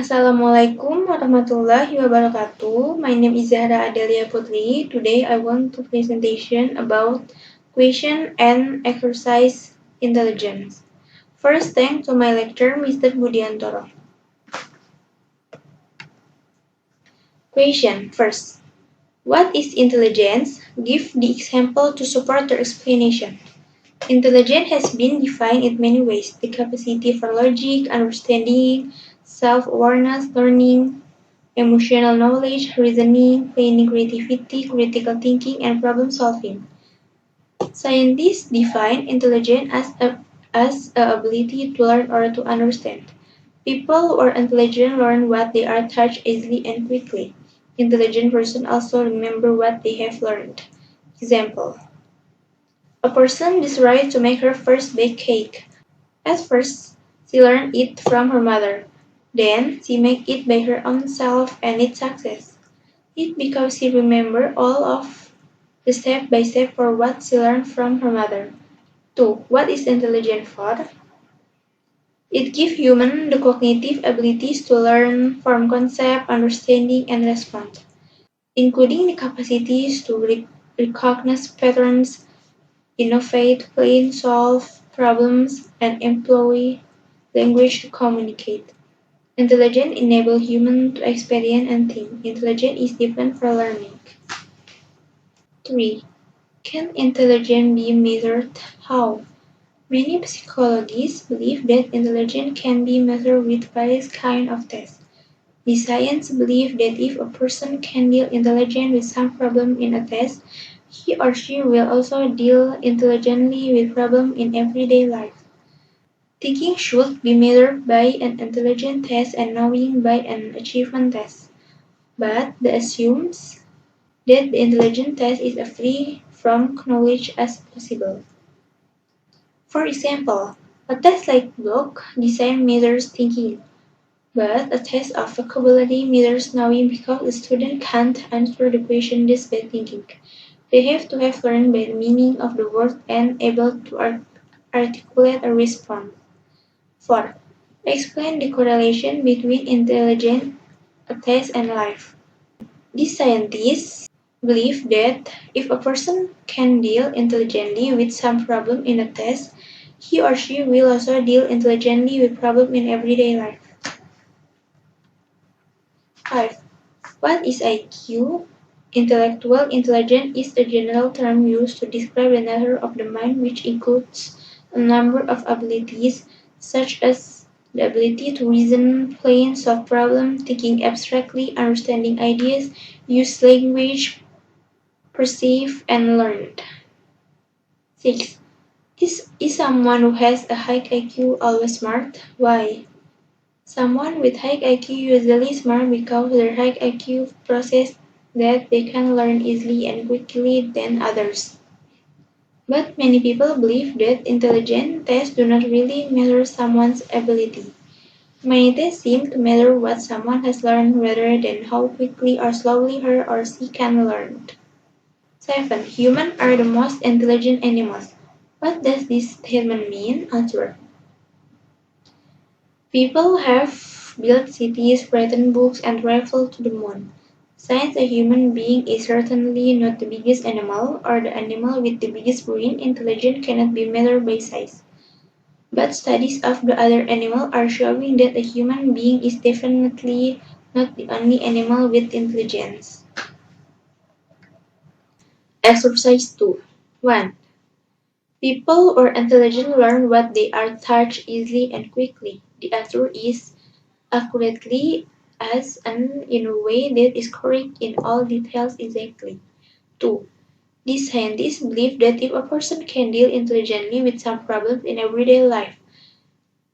Assalamualaikum warahmatullahi wabarakatuh. My name is Zahra Adelia Putri. Today I want to presentation about question and exercise intelligence. First, thanks to my lecturer, Mr. Budiantoro. Question first. What is intelligence? Give the example to support your explanation. Intelligence has been defined in many ways: the capacity for logic, understanding, self-awareness, learning, emotional knowledge, reasoning, planning, creativity, critical thinking, and problem solving. Scientists define intelligence as a ability to learn or to understand. People who are intelligent learn what they are taught easily and quickly. Intelligent person also remember what they have learned. Example: a person decided to make her first baked cake. At first, she learned it from her mother. Then she made it by her own self and it success. It because she remembered all of the step by step for what she learned from her mother. 2. What is intelligence for? It gives humans the cognitive abilities to learn, form concept, understanding, and respond, including the capacities to recognize patterns, innovate, plan, solve problems, and employ language to communicate. Intelligence enables humans to experience and think. Intelligence is different for learning. 3. Can intelligence be measured? How? Many psychologists believe that intelligence can be measured with various kinds of tests. The science believes that if a person can deal intelligently with some problem in a test, he or she will also deal intelligently with problems in everyday life. Thinking should be measured by an intelligence test and knowing by an achievement test. But that assumes that the intelligence test is as free from knowledge as possible. For example, a test like block design measures thinking, but a test of vocabulary measures knowing because the student can't answer the question just by thinking. They have to have learned by the meaning of the word and able to articulate a response. 4. Explain the correlation between intelligence, a test, and life. These scientists believe that if a person can deal intelligently with some problem in a test, he or she will also deal intelligently with problem in everyday life. 5. What is IQ? Intellectual intelligence is the general term used to describe the nature of the mind, which includes a number of abilities such as the ability to reason, plan, solve problems, thinking abstractly, understanding ideas, use language, perceive, and learn. 6. Is someone who has a high IQ always smart? Why? Someone with high IQ usually smart because their high IQ process that they can learn easily and quickly than others. But many people believe that intelligence tests do not really measure someone's ability. Many tests seem to measure what someone has learned rather than how quickly or slowly he or she can learn. 7. Humans are the most intelligent animals. What does this statement mean? Answer. People have built cities, written books, and traveled to the moon. Since a human being is certainly not the biggest animal, or the animal with the biggest brain, intelligence cannot be measured by size. But studies of the other animals are showing that a human being is definitely not the only animal with intelligence. Exercise 2. 1. People or intelligent learn what they are taught easily and quickly. The answer is accurately as and in a way that is correct in all details exactly. 2. These scientists believe that if a person can deal intelligently with some problems in everyday life,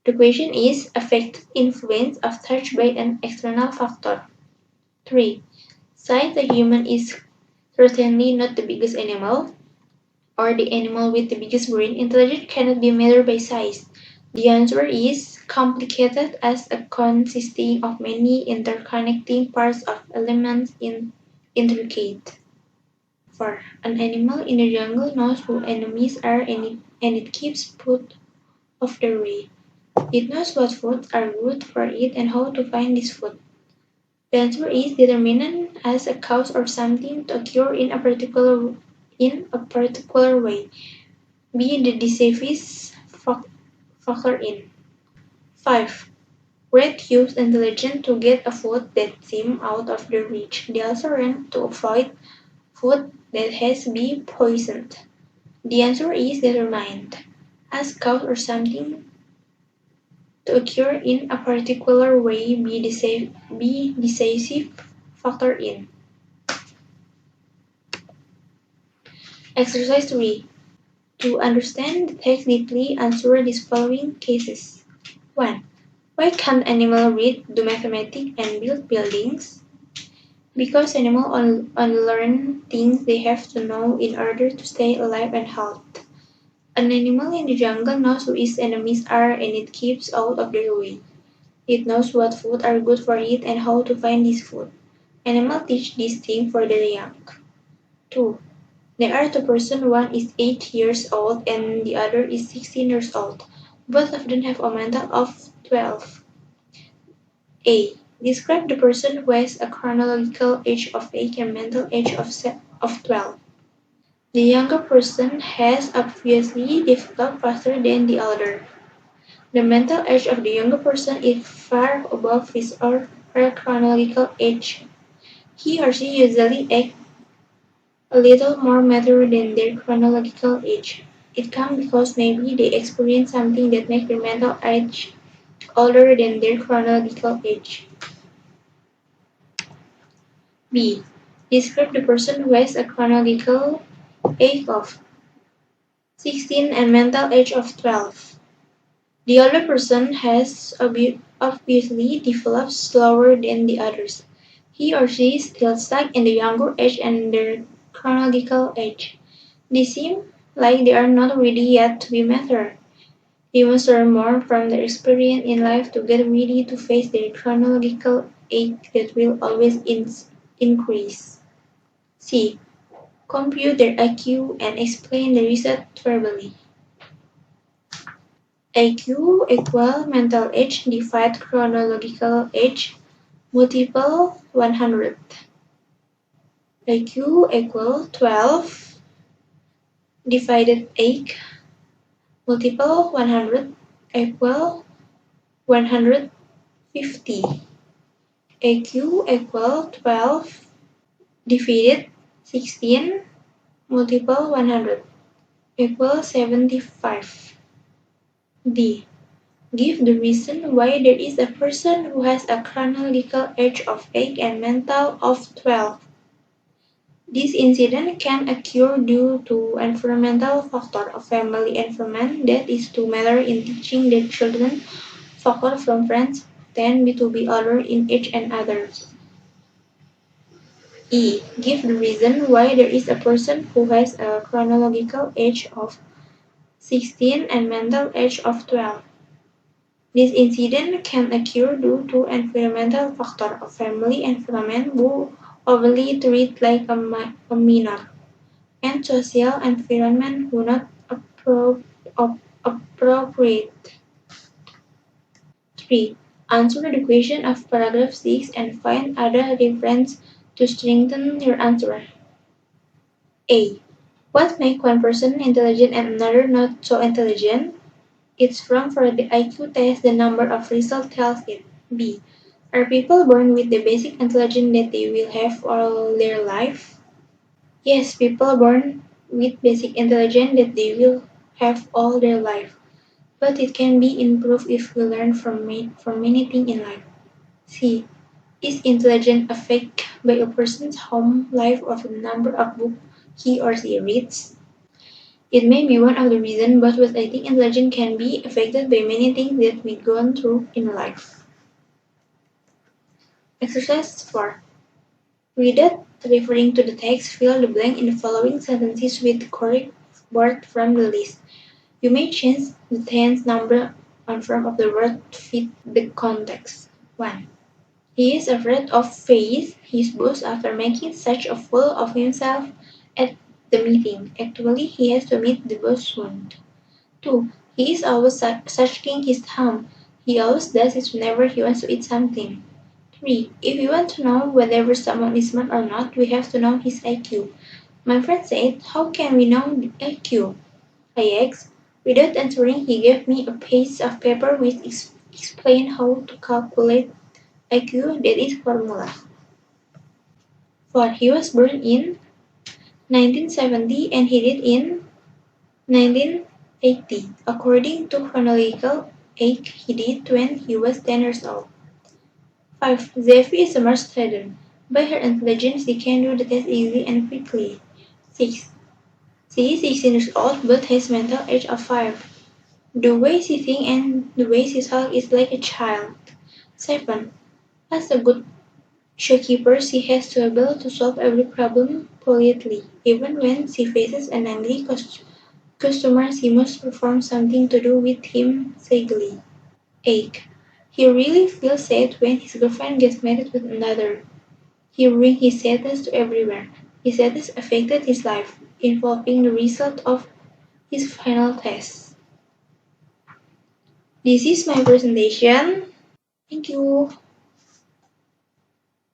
the question is affected influence of touch by an external factor. 3. Since the human is certainly not the biggest animal, or the animal with the biggest brain, intelligence cannot be measured by size. The answer is complicated as a consisting of many interconnecting parts of elements intricate. 4. An animal in the jungle knows who enemies are and it keeps put of the way. It knows what foods are good for it and how to find this food. The answer is determinant as a cause or something to occur in a particular way. B. The decisive factor in. 5. Rat use intelligence to get a food that seems out of their reach. They also run to avoid food that has been poisoned. The answer is determined as cause or something to occur in a particular way. Be decisive factor in. Exercise 3. To understand the text deeply, answer these following cases. 1. Why can't animals read, do mathematics, and build buildings? Because animals unlearn things they have to know in order to stay alive and healthy. An animal in the jungle knows who its enemies are and it keeps out of their way. It knows what food are good for it and how to find this food. Animals teach these things for their young. 2. There are two persons, one is 8 years old and the other is 16 years old. Both of them have a mental of 12. A. Describe the person who has a chronological age of 8 and mental age of 12. The younger person has obviously developed faster than the older. The mental age of the younger person is far above his or her chronological age. He or she usually acts a little more mature than their chronological age. It can because maybe they experience something that makes their mental age older than their chronological age. B. Describe the person who has a chronological age of 16 and mental age of 12. The older person has obviously developed slower than the others. He or she is still stuck in the younger age and their chronological age. They seem like they are not ready yet to be mature. They must learn more from their experience in life to get ready to face their chronological age that will always increase. C. Compute their IQ and explain the result verbally. IQ equal mental age divided chronological age multiple 100. IQ equal 12 divided 8 multiple 100 equal 150. IQ equal 12 divided 16 multiple 100 equal 75. D. Give the reason why there is a person who has a chronological age of 8 and mental of 12. This incident can occur due to environmental factor of family environment that is to matter in teaching their children. Factor from friends tend to be older in age and others. E. Give the reason why there is a person who has a chronological age of 16 and mental age of 12. This incident can occur due to environmental factor of family environment who overly treat like a minor, and social environment who not appropriate. 3. Answer the question of paragraph 6 and find other reference to strengthen your answer. A. What makes one person intelligent and another not so intelligent? It's from for the IQ test the number of results tells it. B. Are people born with the basic intelligence that they will have all their life? Yes, people born with basic intelligence that they will have all their life, but it can be improved if we learn from many things in life. C. Is intelligence affected by a person's home life or the number of books he or she reads? It may be one of the reasons, but what I think intelligence can be affected by many things that we go through in life. Exercise 4. Read it, referring to the text, fill the blank in the following sentences with the correct word from the list. You may change the tense, number, and form of the word to fit the context. 1. He is afraid of Faith, his boss, after making such a fool of himself at the meeting. Actually, he has to meet the boss soon. 2. He is always sucking his thumb. He always does it whenever he wants to eat something. 3. If we want to know whether someone is smart or not, we have to know his IQ. My friend said, how can we know the IQ? I asked. Without answering, he gave me a piece of paper which explained how to calculate IQ, that is formula. For he was born in 1970 and he died in 1980. According to chronological age, he died when he was 10 years old. 5. Zefi is a smart student. By her intelligence, she can do the test easily and quickly. 6. She is 16 years old but has mental age of 5. The way she thinks and the way she talks is like a child. 7. As a good shopkeeper, she has to be able to solve every problem politely. Even when she faces an angry customer, she must perform something to do with him sagely. 8. He really feels sad when his girlfriend gets married with another. He brings his sadness to everywhere. His sadness affected his life, involving the result of his final test. This is my presentation. Thank you.